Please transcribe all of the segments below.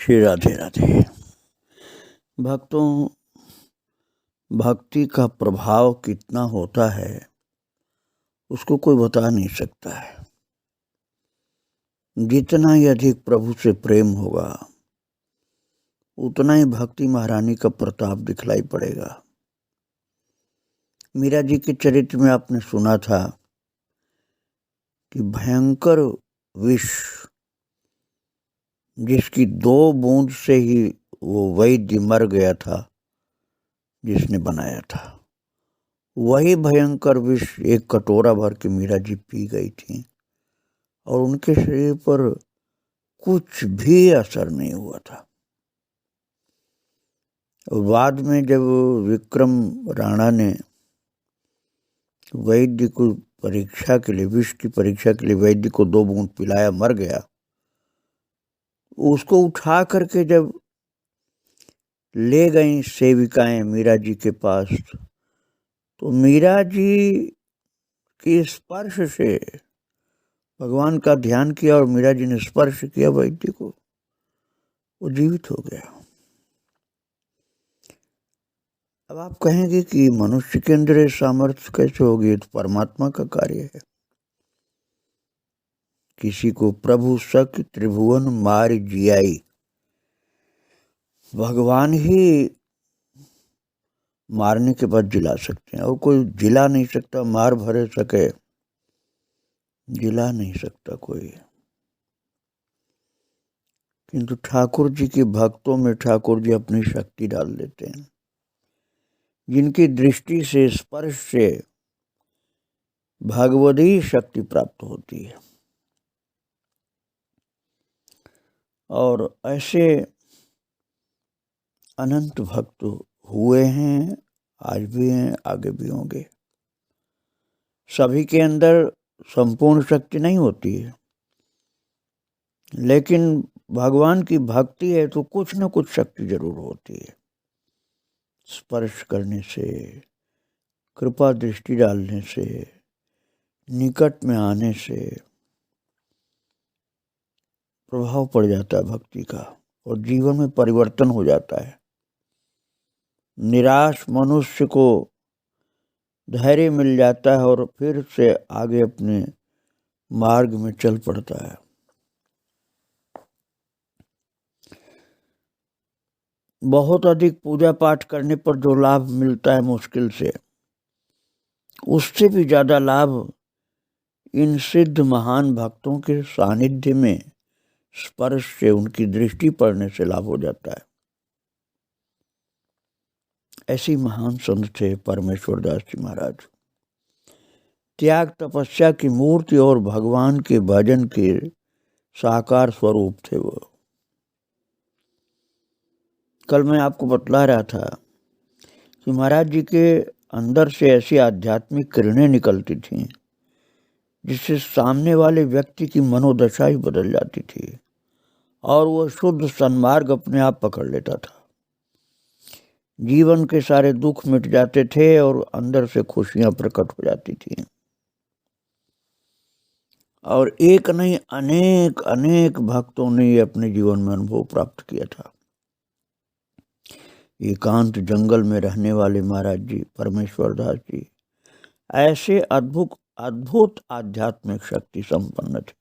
श्री राधे राधे। भक्तों, भक्ति का प्रभाव कितना होता है उसको कोई बता नहीं सकता है। जितना ही अधिक प्रभु से प्रेम होगा उतना ही भक्ति महारानी का प्रताप दिखलाई पड़ेगा। मीरा जी के चरित्र में आपने सुना था कि भयंकर विष जिसकी 2 बूंद से ही वो वैद्य मर गया था जिसने बनाया था, वही भयंकर विष एक कटोरा भर के मीरा जी पी गई थी और उनके शरीर पर कुछ भी असर नहीं हुआ था। बाद में जब विक्रम राणा ने वैद्य को परीक्षा के लिए, विष की परीक्षा के लिए वैद्य को 2 बूंद पिलाया, मर गया, उसको उठा करके जब ले गई सेविकाएं मीरा जी के पास, तो मीरा जी के स्पर्श से भगवान का ध्यान किया और मीरा जी ने स्पर्श किया वैद्य को, वो जीवित हो गया। अब आप कहेंगे कि मनुष्य के अंदर ये सामर्थ्य कैसे होगी? तो परमात्मा का कार्य है। किसी को प्रभु सक त्रिभुवन मार जियाई, भगवान ही मारने के बाद जिला सकते हैं और कोई जिला नहीं सकता। मार भरे सके जिला नहीं सकता कोई। किंतु ठाकुर जी के भक्तों में ठाकुर जी अपनी शक्ति डाल देते हैं, जिनकी दृष्टि से, स्पर्श से भगवदी शक्ति प्राप्त होती है। और ऐसे अनंत भक्त हुए हैं, आज भी हैं, आगे भी होंगे। सभी के अंदर संपूर्ण शक्ति नहीं होती है, लेकिन भगवान की भक्ति है तो कुछ न कुछ शक्ति जरूर होती है। स्पर्श करने से, कृपा दृष्टि डालने से, निकट में आने से प्रभाव पड़ जाता है भक्ति का और जीवन में परिवर्तन हो जाता है। निराश मनुष्य को धैर्य मिल जाता है और फिर से आगे अपने मार्ग में चल पड़ता है। बहुत अधिक पूजा पाठ करने पर जो लाभ मिलता है मुश्किल से, उससे भी ज्यादा लाभ इन सिद्ध महान भक्तों के सानिध्य में स्पर्श से, उनकी दृष्टि पड़ने से लाभ हो जाता है। ऐसी महान संत थे परमेश्वर दास जी महाराज। त्याग तपस्या की मूर्ति और भगवान के भजन के साकार स्वरूप थे वो। कल मैं आपको बतला रहा था कि महाराज जी के अंदर से ऐसी आध्यात्मिक किरणें निकलती थीं जिससे सामने वाले व्यक्ति की मनोदशा ही बदल जाती थी और वो शुद्ध सन्मार्ग अपने आप पकड़ लेता था। जीवन के सारे दुख मिट जाते थे और अंदर से खुशियां प्रकट हो जाती थी। और एक नहीं, अनेक अनेक भक्तों ने ये अपने जीवन में अनुभव प्राप्त किया था। एकांत जंगल में रहने वाले महाराज जी परमेश्वर दास जी ऐसे अद्भुत आध्यात्मिक शक्ति संपन्न थे।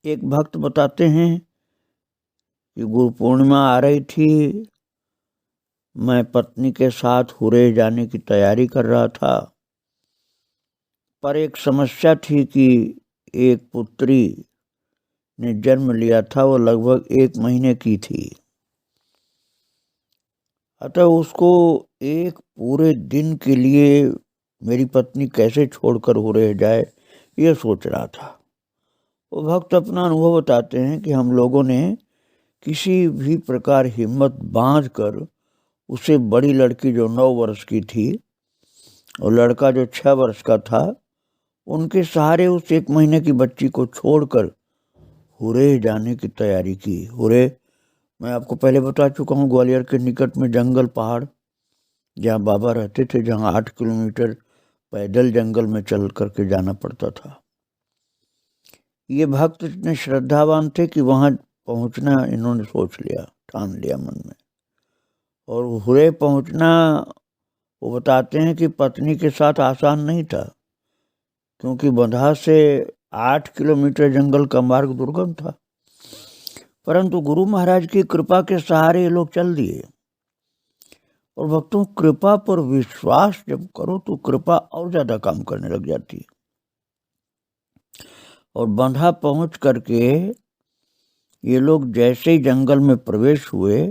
एक भक्त बताते हैं कि गुरु पूर्णिमा आ रही थी, मैं पत्नी के साथ हुरे जाने की तैयारी कर रहा था, पर एक समस्या थी कि एक पुत्री ने जन्म लिया था, वो लगभग 1 महीने की थी। अतः उसको एक पूरे दिन के लिए मेरी पत्नी कैसे छोड़कर हुरे जाए, ये सोच रहा था। वो भक्त अपना अनुभव बताते हैं कि हम लोगों ने किसी भी प्रकार हिम्मत बांध कर उसे बड़ी लड़की जो 9 वर्ष की थी और लड़का जो 6 वर्ष का था, उनके सहारे उस 1 महीने की बच्ची को छोड़कर हुरे जाने की तैयारी की। हुरे मैं आपको पहले बता चुका हूँ, ग्वालियर के निकट में जंगल पहाड़ जहाँ बाबा रहते थे, जहाँ 8 किलोमीटर पैदल जंगल में चल करके जाना पड़ता था। ये भक्त इतने श्रद्धावान थे कि वहाँ पहुंचना इन्होंने सोच लिया, ठान लिया मन में। और हुरे पहुंचना, वो बताते हैं कि पत्नी के साथ आसान नहीं था, क्योंकि बंधा से 8 किलोमीटर जंगल का मार्ग दुर्गम था। परंतु गुरु महाराज की कृपा के सहारे ये लोग चल दिए। और भक्तों, कृपा पर विश्वास जब करो तो कृपा और ज्यादा काम करने लग जाती है। और बंधा पहुंच करके ये लोग जैसे ही जंगल में प्रवेश हुए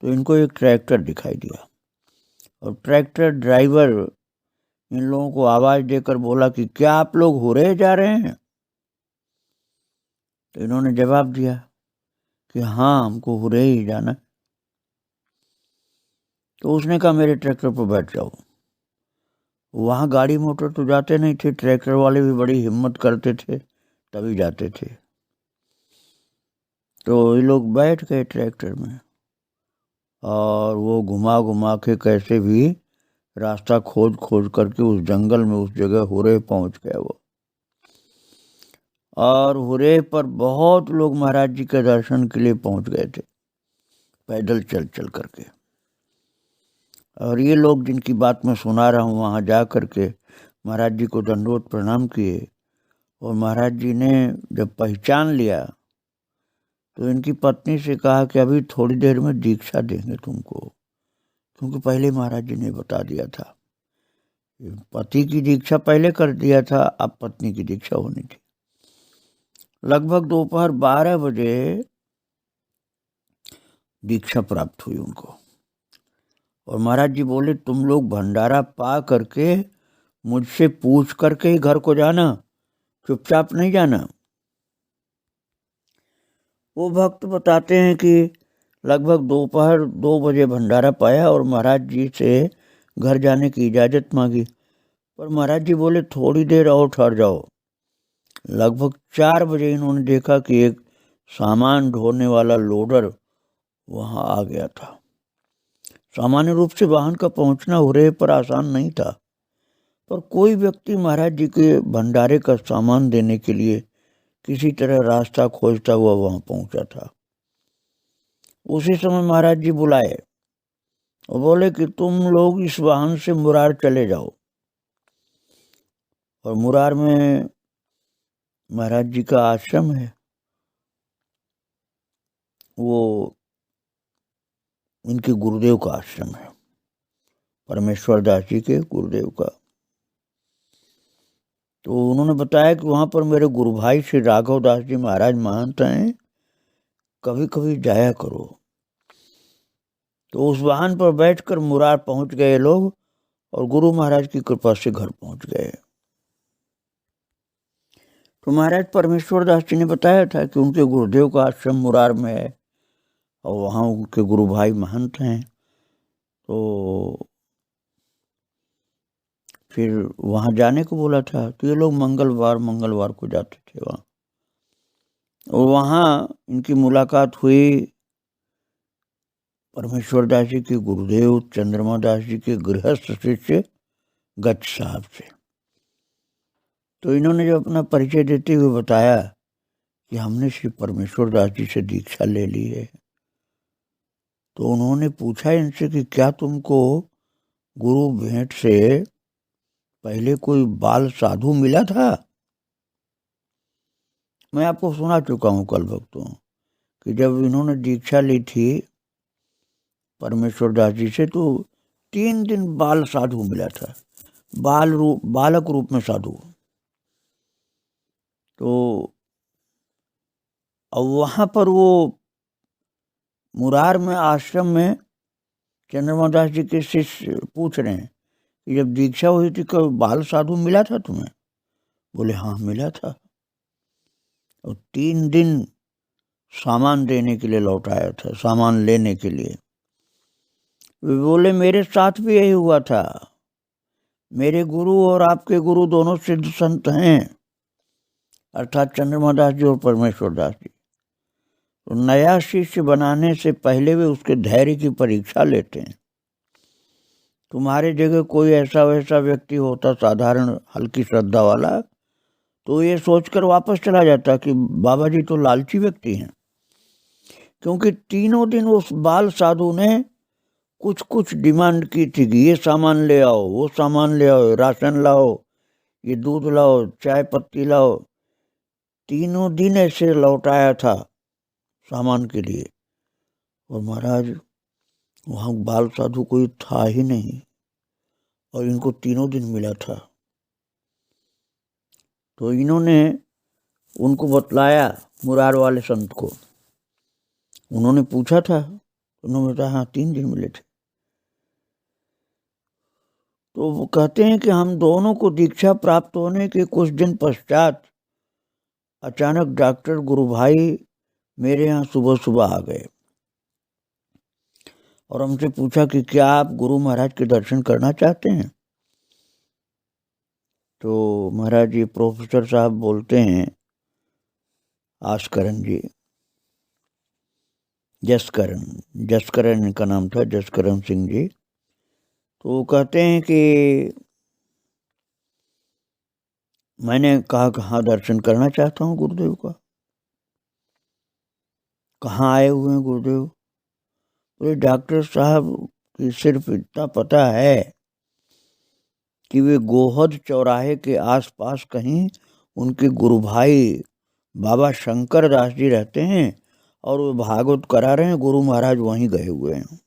तो इनको एक ट्रैक्टर दिखाई दिया। और ट्रैक्टर ड्राइवर इन लोगों को आवाज देकर बोला कि क्या आप लोग हुरे जा रहे हैं? तो इन्होंने जवाब दिया कि हाँ, हमको हुरे ही जाना। तो उसने कहा मेरे ट्रैक्टर पर बैठ जाओ। वहाँ गाड़ी मोटर तो जाते नहीं थे, ट्रैक्टर वाले भी बड़ी हिम्मत करते थे तभी जाते थे। तो ये लोग बैठ गए ट्रैक्टर में और वो घुमा घुमा के कैसे भी रास्ता खोज खोज करके उस जंगल में उस जगह हुरे पहुंच गए वो। और हुरे पर बहुत लोग महाराज जी के दर्शन के लिए पहुंच गए थे, पैदल चल चल करके। और ये लोग जिनकी बात मैं सुना रहा हूँ वहाँ जा करके महाराज जी को दंडवत प्रणाम किए। और महाराज जी ने जब पहचान लिया तो इनकी पत्नी से कहा कि अभी थोड़ी देर में दीक्षा देंगे तुमको, क्योंकि पहले महाराज जी ने बता दिया था। पति की दीक्षा पहले कर दिया था, अब पत्नी की दीक्षा होनी थी। लगभग दोपहर 12 बजे दीक्षा प्राप्त हुई उनको। और महाराज जी बोले तुम लोग भंडारा पा करके मुझसे पूछ करके ही घर को जाना, चुपचाप नहीं जाना। वो भक्त बताते हैं कि लगभग दोपहर 2 बजे भंडारा पाया और महाराज जी से घर जाने की इजाज़त मांगी। पर महाराज जी बोले थोड़ी देर और ठहर जाओ। लगभग 4 बजे इन्होंने देखा कि एक सामान ढोने वाला लोडर वहां आ गया था। सामान्य रूप से वाहन का पहुंचना हुरे पर आसान नहीं था, पर कोई व्यक्ति महाराज जी के भंडारे का सामान देने के लिए किसी तरह रास्ता खोजता हुआ वहां पहुंचा था। उसी समय महाराज जी बुलाए और बोले कि तुम लोग इस वाहन से मुरार चले जाओ। और मुरार में महाराज जी का आश्रम है, वो इनके गुरुदेव का आश्रम है, परमेश्वर दास जी के गुरुदेव का। तो उन्होंने बताया कि वहां पर मेरे गुरु भाई श्री राघव दास जी महाराज महंत हैं, कभी कभी जाया करो। तो उस वाहन पर बैठकर मुरार पहुंच गए लोग और गुरु महाराज की कृपा से घर पहुंच गए। तो महाराज परमेश्वर दास जी ने बताया था कि उनके गुरुदेव का आश्रम मुरार में है और वहाँ उनके गुरु भाई महंत हैं। तो फिर वहाँ जाने को बोला था। तो ये लोग मंगलवार को जाते थे वहाँ। और वहाँ इनकी मुलाकात हुई परमेश्वर दास जी के गुरुदेव चंद्रमा दास जी के गृहस्थ शिष्य गच्छ साहब से। तो इन्होंने जो अपना परिचय देते हुए बताया कि हमने श्री परमेश्वर दास जी से दीक्षा ले ली है। तो उन्होंने पूछा इनसे कि क्या तुमको गुरु भेंट से पहले कोई बाल साधु मिला था? मैं आपको सुना चुका हूँ कल भक्तों कि जब इन्होंने दीक्षा ली थी परमेश्वर दास जी से तो 3 दिन बाल साधु मिला था, बालक रूप में साधु। तो अब वहां पर वो मुरार में आश्रम में चंद्रमा दास जी के शिष्य पूछ रहे हैं कि जब दीक्षा हुई थी कब बाल साधु मिला था तुम्हें? बोले हाँ मिला था। और 3 दिन सामान देने के लिए लौट आया था, सामान लेने के लिए। वे बोले मेरे साथ भी यही हुआ था। मेरे गुरु और आपके गुरु दोनों सिद्ध संत हैं, अर्थात चंद्रमा दास जी और परमेश्वर दास जी। तो नया शिष्य बनाने से पहले वे उसके धैर्य की परीक्षा लेते हैं। तुम्हारे जगह कोई ऐसा वैसा व्यक्ति होता साधारण हल्की श्रद्धा वाला, तो ये सोचकर वापस चला जाता कि बाबा जी तो लालची व्यक्ति हैं, क्योंकि तीनों दिन उस बाल साधु ने कुछ कुछ डिमांड की थी कि ये सामान ले आओ, वो सामान ले आओ, राशन लाओ, ये दूध लाओ, चाय पत्ती लाओ। तीनों दिन ऐसे लौटाया था सामान के लिए। और महाराज वहाँ बाल साधु कोई था ही नहीं और इनको तीनों दिन मिला था। तो इन्होंने उनको बतलाया मुरार वाले संत को। उन्होंने पूछा था, उन्होंने बताया हाँ 3 दिन मिले थे। तो वो कहते हैं कि हम दोनों को दीक्षा प्राप्त होने के कुछ दिन पश्चात अचानक डॉक्टर गुरु भाई मेरे यहाँ सुबह सुबह आ गए और हमसे पूछा कि क्या आप गुरु महाराज के दर्शन करना चाहते हैं। तो महाराज जी प्रोफेसर साहब बोलते हैं, आशकरण जी, जसकरण का नाम था, जसकरण सिंह जी। तो वो कहते हैं कि मैंने कहा कहाँ दर्शन करना चाहता हूँ गुरुदेव का। कहाँ आए हुए हैं गुरुदेव? बोले डॉक्टर साहब की सिर्फ इतना पता है कि वे गोहद चौराहे के आसपास कहीं उनके गुरु भाई बाबा शंकर दास जी रहते हैं और वो भागवत करा रहे हैं, गुरु महाराज वहीं गए हुए हैं।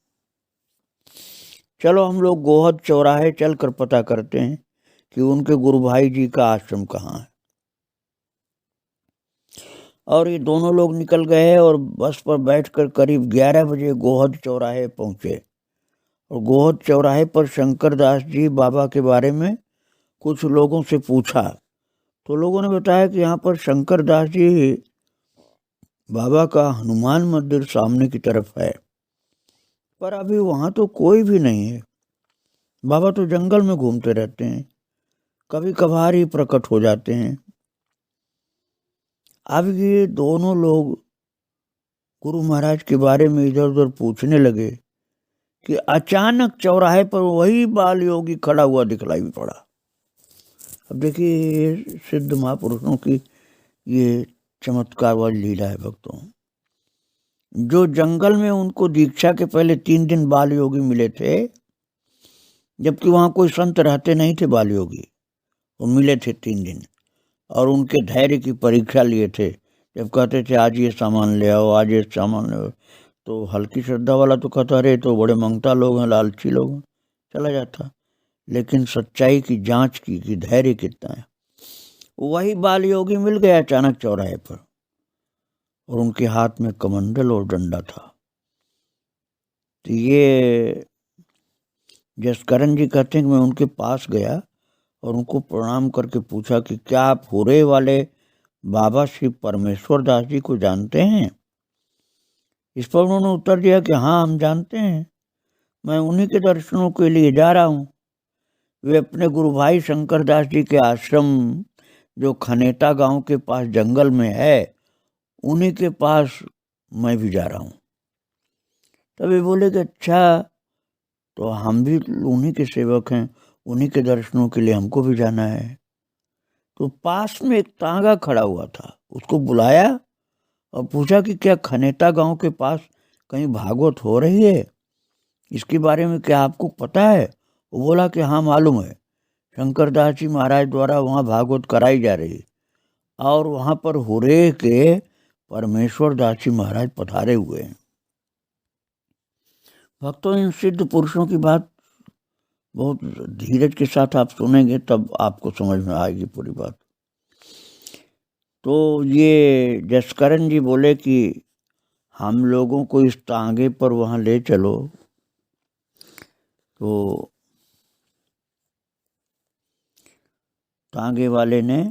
चलो हम लोग गोहद चौराहे चलकर पता करते हैं कि उनके गुरु भाई जी का आश्रम कहाँ है। और ये दोनों लोग निकल गए और बस पर बैठकर करीब 11 बजे गोहद चौराहे पहुंचे। और गोहद चौराहे पर शंकर दास जी बाबा के बारे में कुछ लोगों से पूछा तो लोगों ने बताया कि यहाँ पर शंकर दास जी बाबा का हनुमान मंदिर सामने की तरफ है, पर अभी वहाँ तो कोई भी नहीं है। बाबा तो जंगल में घूमते रहते हैं, कभी कभार ही प्रकट हो जाते हैं। अब ये दोनों लोग गुरु महाराज के बारे में इधर उधर पूछने लगे कि अचानक चौराहे पर वही बाल योगी खड़ा हुआ दिखलाई पड़ा। अब देखिए सिद्ध महापुरुषों की ये चमत्कार वाली लीला है भक्तों। जो जंगल में उनको दीक्षा के पहले 3 दिन बाल योगी मिले थे, जबकि वहां कोई संत रहते नहीं थे, बाल योगी वो मिले थे 3 दिन और उनके धैर्य की परीक्षा लिए थे। जब कहते थे आज ये सामान ले आओ, आज ये सामान ले आओ, तो हल्की श्रद्धा वाला तो कहता अरे तो बड़े मंगता लोग हैं, लालची लोग हैं, चला जाता। लेकिन सच्चाई की जांच की कि धैर्य कितना है। वही बाल योगी मिल गया अचानक चौराहे पर और उनके हाथ में कमंडल और डंडा था। तो ये जसकरण जी कहते हैं कि मैं उनके पास गया और उनको प्रणाम करके पूछा कि क्या आप हुरे वाले बाबा श्री परमेश्वर दास जी को जानते हैं? इस पर उन्होंने उत्तर दिया कि हाँ हम जानते हैं, मैं उन्हीं के दर्शनों के लिए जा रहा हूँ। वे अपने गुरु भाई शंकर दास जी के आश्रम जो खनेटा गांव के पास जंगल में है, उन्हीं के पास मैं भी जा रहा हूँ। तभी बोले कि अच्छा, तो हम भी उन्हीं के सेवक हैं, उन्हीं के दर्शनों के लिए हमको भी जाना है। तो पास में एक तांगा खड़ा हुआ था, उसको बुलाया और पूछा कि क्या खनेटा गांव के पास कहीं भागवत हो रही है, इसके बारे में क्या आपको पता है? वो बोला कि हाँ मालूम है, शंकर दास जी महाराज द्वारा वहाँ भागवत कराई जा रही और वहाँ पर हुरे के परमेश्वर दास जी महाराज पधारे हुए हैं। भक्तों इन सिद्ध पुरुषों की बात बहुत धीरज के साथ आप सुनेंगे तब आपको समझ में आएगी पूरी बात। तो ये जसकरण जी बोले कि हम लोगों को इस तांगे पर वहाँ ले चलो। तो तांगे वाले ने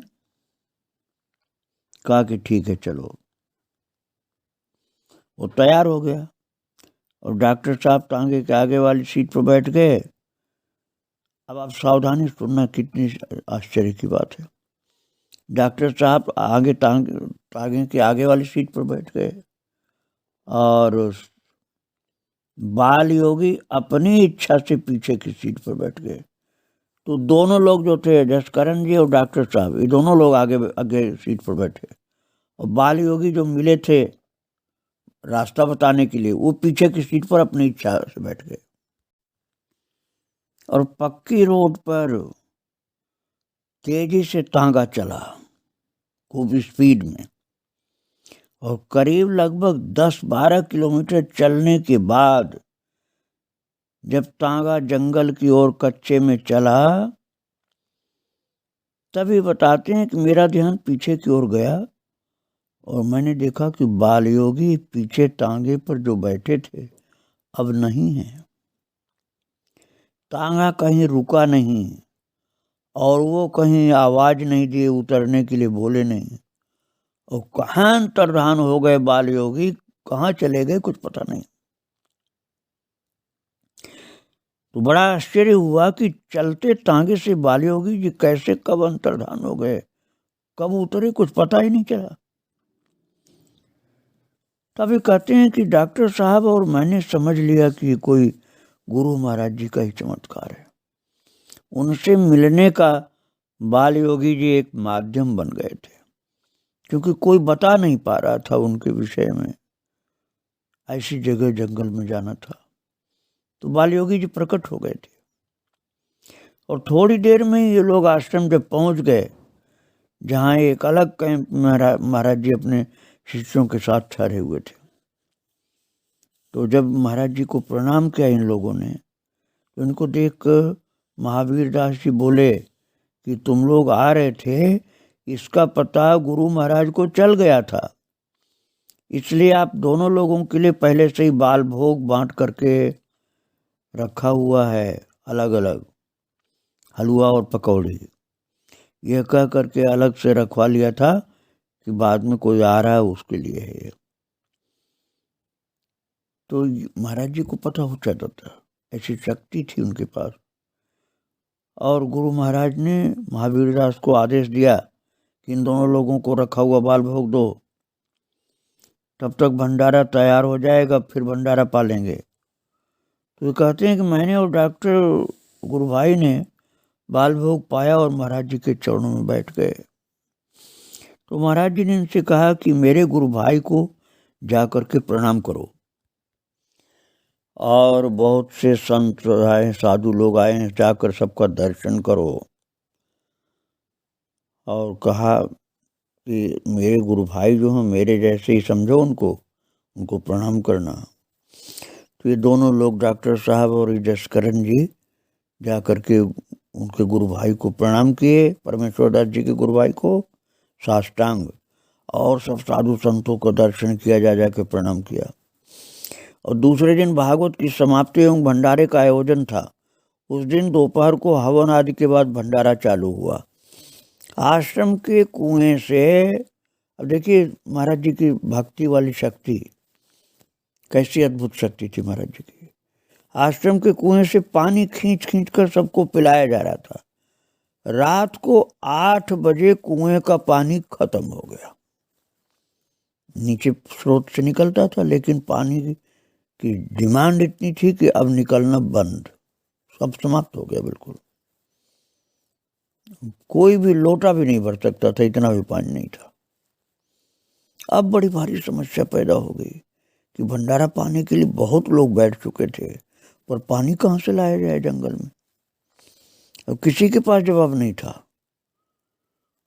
कहा कि ठीक है चलो। वो तैयार हो गया और डॉक्टर साहब तांगे के आगे वाली सीट पर बैठ गए। अब आप सावधानी सुनना, कितनी आश्चर्य की बात है। डॉक्टर साहब आगे तांगे के आगे वाली सीट पर बैठ गए और बाल योगी अपनी इच्छा से पीछे की सीट पर बैठ गए। तो दोनों लोग जो थे, जसकरण जी और डॉक्टर साहब, ये दोनों लोग आगे आगे सीट पर बैठे और बाल योगी जो मिले थे रास्ता बताने के लिए वो पीछे की सीट पर अपनी इच्छा से बैठ गए और पक्की रोड पर तेजी से तांगा चला, खूब स्पीड में, और करीब लगभग 10-12 किलोमीटर चलने के बाद जब तांगा जंगल की ओर कच्चे में चला, तभी बताते हैं कि मेरा ध्यान पीछे की ओर गया और मैंने देखा कि बाल योगी पीछे तांगे पर जो बैठे थे अब नहीं है। तांगा कहीं रुका नहीं और वो कहीं आवाज नहीं दिए उतरने के लिए, बोले नहीं, और कहाँ अंतर्धान हो गए बाल योगी, कहाँ चले गए कुछ पता नहीं। तो बड़ा आश्चर्य हुआ कि चलते तांगे से बाल योगी जी कैसे कब अंतर्धान हो गए, कब उतरे, कुछ पता ही नहीं चला। तभी कहते हैं कि डॉक्टर साहब और मैंने समझ लिया कि कोई गुरु महाराज जी का ही चमत्कार है। उनसे मिलने का बाल योगी जी एक माध्यम बन गए थे, क्योंकि कोई बता नहीं पा रहा था उनके विषय में, ऐसी जगह जंगल में जाना था। तो बाल योगी जी प्रकट हो गए थे और थोड़ी देर में ये लोग आश्रम जब पहुंच गए, जहाँ एक अलग कैंप महाराज जी अपने शिष्यों के साथ ठहरे हुए थे, तो जब महाराज जी को प्रणाम किया इन लोगों ने, तो इनको देख महावीर दास जी बोले कि तुम लोग आ रहे थे, इसका पता गुरु महाराज को चल गया था, इसलिए आप दोनों लोगों के लिए पहले से ही बाल भोग बांट करके रखा हुआ है, अलग अलग हलवा और पकौड़ी। यह कह करके अलग से रखवा लिया था कि बाद में कोई आ रहा है उसके लिए है। तो महाराज जी को पता हो जाता था, ऐसी शक्ति थी उनके पास। और गुरु महाराज ने महावीर दास को आदेश दिया कि इन दोनों लोगों को रखा हुआ बाल भोग दो, तब तक भंडारा तैयार हो जाएगा, फिर भंडारा पालेंगे। तो कहते हैं कि मैंने और डॉक्टर गुरु भाई ने बाल भोग पाया और महाराज जी के चरणों में बैठ गए। तो महाराज जी ने इनसे कहा कि मेरे गुरु भाई को जाकर के प्रणाम करो। और बहुत से संत आए, साधु लोग आए हैं, जाकर सबका दर्शन करो। और कहा कि मेरे गुरु भाई जो हैं मेरे जैसे ही समझो उनको प्रणाम करना। तो ये दोनों लोग डॉक्टर साहब और जसकरण जी जा करके उनके गुरु भाई को प्रणाम किए, परमेश्वर दास जी के गुरु भाई को साष्टांग, और सब साधु संतों को दर्शन किया, जा के प्रणाम किया। और दूसरे दिन भागवत की समाप्ति एवं भंडारे का आयोजन था। उस दिन दोपहर को हवन आदि के बाद भंडारा चालू हुआ। आश्रम के कुएं से, अब देखिए महाराज जी की भक्ति वाली शक्ति, कैसी अद्भुत शक्ति थी महाराज जी की। आश्रम के कुएं से पानी खींच खींच कर सबको पिलाया जा रहा था। रात को 8 बजे कुएं का पानी खत्म हो गया। नीचे स्रोत से निकलता था, लेकिन पानी की डिमांड इतनी थी कि अब निकलना बंद, सब समाप्त हो गया बिल्कुल। कोई भी लोटा भी नहीं भर सकता था, इतना भी पानी नहीं था। अब बड़ी भारी समस्या पैदा हो गई कि भंडारा पाने के लिए बहुत लोग बैठ चुके थे, पर पानी कहाँ से लाया जाए जंगल में। अब किसी के पास जवाब नहीं था।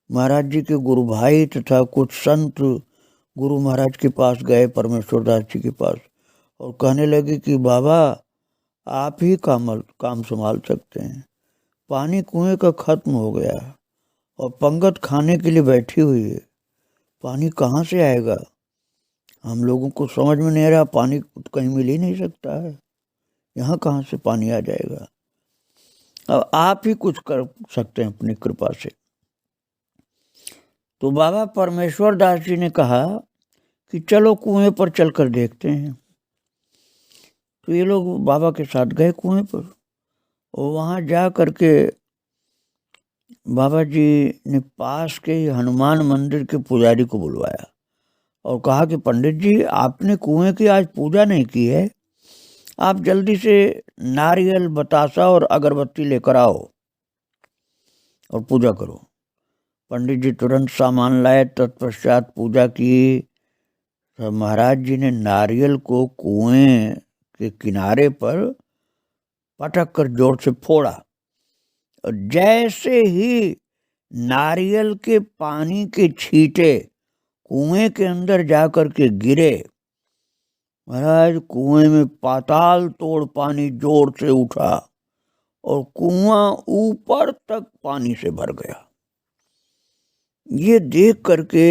महाराज जी के गुरु भाई तथा कुछ संत गुरु महाराज के पास गए, परमेश्वर दास जी के पास, और कहने लगे कि बाबा आप ही काम संभाल सकते हैं, पानी कुएं का खत्म हो गया और पंगत खाने के लिए बैठी हुई है, पानी कहाँ से आएगा, हम लोगों को समझ में नहीं रहा, पानी कहीं मिल ही नहीं सकता है, यहाँ कहाँ से पानी आ जाएगा, अब आप ही कुछ कर सकते हैं अपनी कृपा से। तो बाबा परमेश्वर दास जी ने कहा कि चलो कुएं पर चलकर देखते हैं। तो ये लोग बाबा के साथ गए कुएं पर, और वहाँ जा करके बाबा जी ने पास के हनुमान मंदिर के पुजारी को बुलवाया और कहा कि पंडित जी आपने कुएं की आज पूजा नहीं की है, आप जल्दी से नारियल, बतासा और अगरबत्ती लेकर आओ और पूजा करो। पंडित जी तुरंत सामान लाए, तत्पश्चात पूजा की, तो महाराज जी ने नारियल को कुएं के किनारे पर पटक कर जोर से फोड़ा, और जैसे ही नारियल के पानी के छींटे कुएं के अंदर जाकर के गिरे, महाराज कुएं में पाताल तोड़ पानी जोर से उठा और कुआं ऊपर तक पानी से भर गया। ये देख करके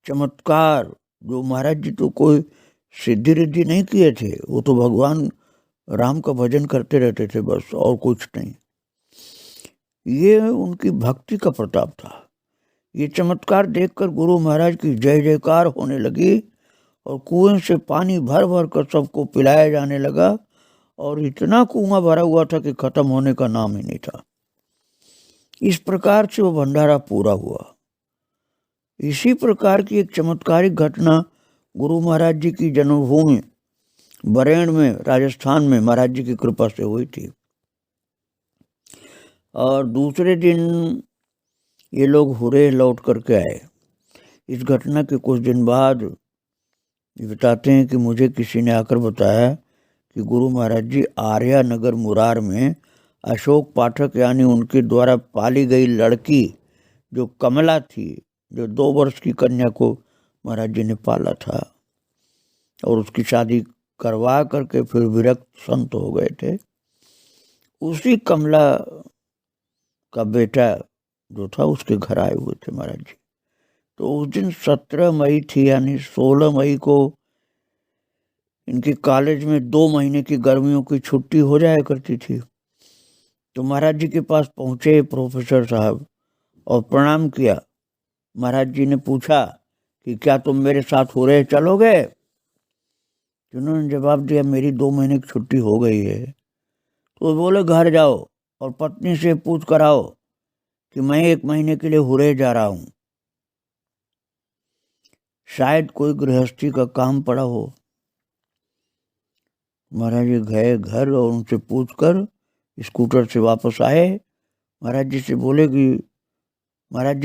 चमत्कार, जो महाराज जी तो कोई सिद्धि रिद्धि नहीं किए थे, वो तो भगवान राम का भजन करते रहते थे बस, और कुछ नहीं। ये उनकी भक्ति का प्रताप था। ये चमत्कार देखकर गुरु महाराज की जय जयकार होने लगी और कुएं से पानी भर भर कर सबको पिलाया जाने लगा, और इतना कुआं भरा हुआ था कि खत्म होने का नाम ही नहीं था। इस प्रकार से वो भंडारा पूरा हुआ। इसी प्रकार की एक चमत्कारिक घटना गुरु महाराज जी की जन्मभूमि बरेण में, राजस्थान में महाराज जी की कृपा से हुई थी। और दूसरे दिन ये लोग हुरे लौट करके आए। इस घटना के कुछ दिन बाद ये बताते हैं कि मुझे किसी ने आकर बताया कि गुरु महाराज जी आर्या नगर मुरार में अशोक पाठक यानी उनके द्वारा पाली गई लड़की जो कमला थी, जो 2 वर्ष की कन्या को महाराज जी ने पाला था और उसकी शादी करवा करके फिर विरक्त संत हो गए थे, उसी कमला का बेटा जो था उसके घर आए हुए थे महाराज जी। तो उस दिन 17 मई थी, यानी 16 मई को इनके कॉलेज में 2 महीने की गर्मियों की छुट्टी हो जाया करती थी। तो महाराज जी के पास पहुंचे प्रोफेसर साहब और प्रणाम किया। महाराज जी ने पूछा कि क्या तुम मेरे साथ हो रहे चलोगे? उन्होंने जवाब दिया मेरी 2 महीने की छुट्टी हो गई है। तो बोले घर जाओ और पत्नी से पूछ कर आओ कि मैं 1 महीने के लिए हुरे जा रहा हूं, शायद कोई गृहस्थी का काम पड़ा हो। महाराज जी गए घर और उनसे पूछकर स्कूटर से वापस आए। महाराज जी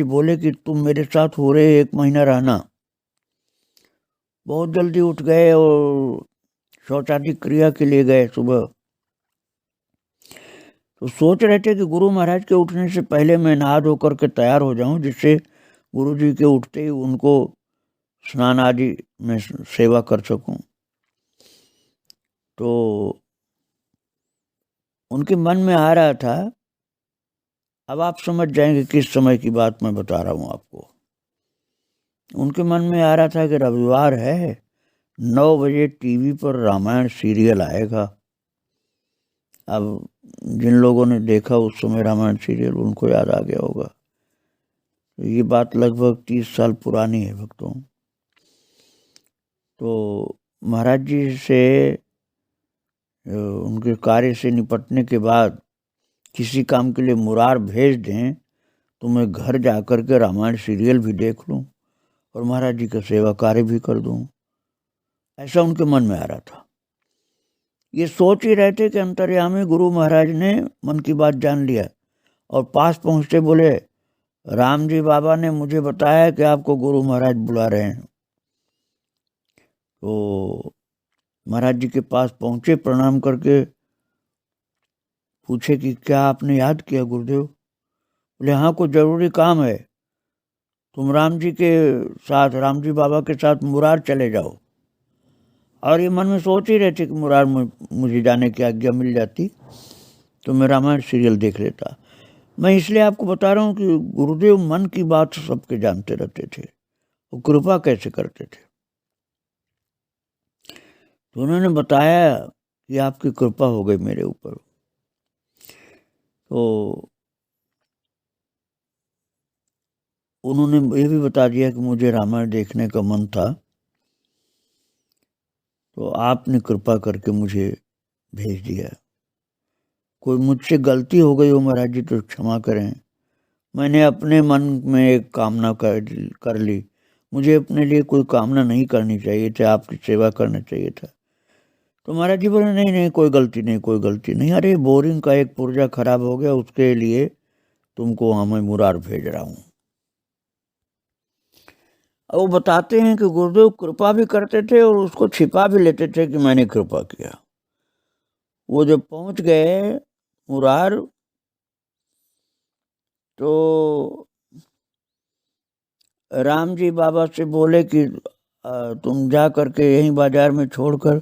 बोले कि तुम मेरे साथ हो रहे 1 महीना रहना। बहुत जल्दी उठ गए और शौचादि क्रिया के लिए गए सुबह। तो सोच रहे थे कि गुरु महाराज के उठने से पहले मैं नहा धो करके तैयार हो जाऊं, जिससे गुरु जी के उठते ही उनको स्नान आदि में सेवा कर सकूं। तो उनके मन में आ रहा था, अब आप समझ जाएंगे किस समय की बात मैं बता रहा हूं आपको। उनके मन में आ रहा था कि रविवार है, 9 बजे टीवी पर रामायण सीरियल आएगा। अब जिन लोगों ने देखा उस समय रामायण सीरियल, उनको याद आ गया होगा। तो ये बात लगभग 30 साल पुरानी है भक्तों। तो महाराज जी से उनके कार्य से निपटने के बाद किसी काम के लिए मुरार भेज दें तो मैं घर जाकर के रामायण सीरियल भी देख लूं और महाराज जी का सेवा कार्य भी कर दूं, ऐसा उनके मन में आ रहा था। ये सोच ही रहे थे कि अंतर्यामी गुरु महाराज ने मन की बात जान लिया और पास पहुंचते बोले, राम जी बाबा ने मुझे बताया कि आपको गुरु महाराज बुला रहे हैं। तो महाराज जी के पास पहुंचे, प्रणाम करके पूछे कि क्या आपने याद किया गुरुदेव? बोले हाँ, कुछ जरूरी काम है, तुम राम जी बाबा के साथ मुरार चले जाओ। और ये मन में सोच ही रहे थे कि मुरार मुझे जाने की आज्ञा मिल जाती तो मैं रामायण सीरियल देख लेता। मैं इसलिए आपको बता रहा हूँ कि गुरुदेव मन की बात सबके जानते रहते थे, वो कृपा कैसे करते थे। तो उन्होंने बताया कि आपकी कृपा हो गई मेरे ऊपर। तो उन्होंने ये भी बता दिया कि मुझे रामायण देखने का मन था, तो आपने कृपा करके मुझे भेज दिया। कोई मुझसे गलती हो गई हो महाराज जी तो क्षमा करें। मैंने अपने मन में एक कामना कर ली, मुझे अपने लिए कोई कामना नहीं करनी चाहिए थी, आपकी सेवा करना चाहिए था। तो महाराज जी बोले नहीं, कोई गलती नहीं। अरे बोरिंग का एक पुर्जा खराब हो गया, उसके लिए तुमको वहाँ मैं मुरार भेज रहा हूँ। वो बताते हैं कि गुरुदेव कृपा भी करते थे और उसको छिपा भी लेते थे कि मैंने कृपा किया। वो जब पहुंच गए मुरार, तो राम जी बाबा से बोले कि तुम जा करके यहीं बाजार में छोड़कर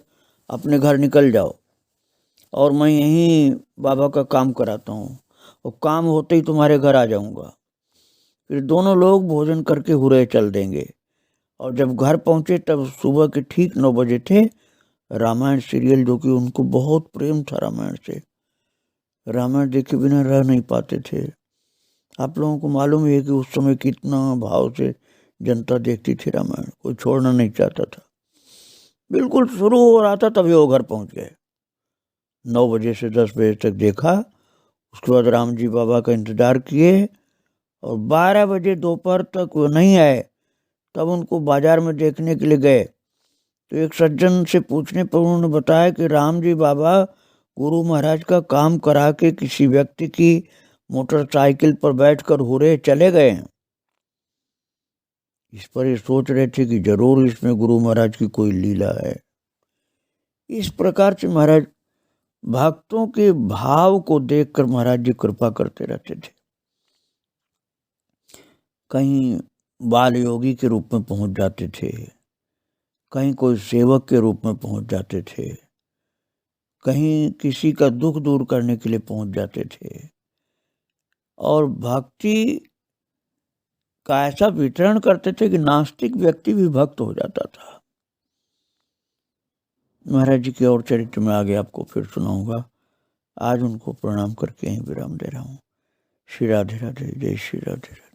अपने घर निकल जाओ और मैं यहीं बाबा का काम कराता हूँ, और काम होते ही तुम्हारे घर आ जाऊंगा। फिर दोनों लोग भोजन करके हुरे चल देंगे। और जब घर पहुंचे तब सुबह के ठीक 9 बजे थे। रामायण सीरियल, जो कि उनको बहुत प्रेम था रामायण से, रामायण देखे बिना रह नहीं पाते थे। आप लोगों को मालूम है कि उस समय कितना भाव से जनता देखती थी रामायण, कोई छोड़ना नहीं चाहता था। बिल्कुल शुरू हो रहा था तभी वो घर पहुंच गए। 9 बजे से 10 बजे तक देखा, उसके बाद राम जी बाबा का इंतजार किए और 12 बजे दोपहर तक वो नहीं आए। तब उनको बाजार में देखने के लिए गए तो एक सज्जन से पूछने पर उन्होंने बताया कि राम जी बाबा गुरु महाराज का काम करा के किसी व्यक्ति की मोटरसाइकिल पर बैठकर हुरे चले गए हैं। इस पर ये सोच रहे थे कि जरूर इसमें गुरु महाराज की कोई लीला है। इस प्रकार से महाराज भक्तों के भाव को देखकर महाराज जी कृपा करते रहते थे। कहीं बाल योगी के रूप में पहुंच जाते थे, कहीं कोई सेवक के रूप में पहुंच जाते थे, कहीं किसी का दुख दूर करने के लिए पहुंच जाते थे। और भक्ति का ऐसा वितरण करते थे कि नास्तिक व्यक्ति भी भक्त हो जाता था। महाराज जी के और चरित्र में आगे आपको फिर सुनाऊंगा। आज उनको प्रणाम करके यहीं विराम दे रहा हूँ। श्री राधे राधे, जय श्री राधे राधे।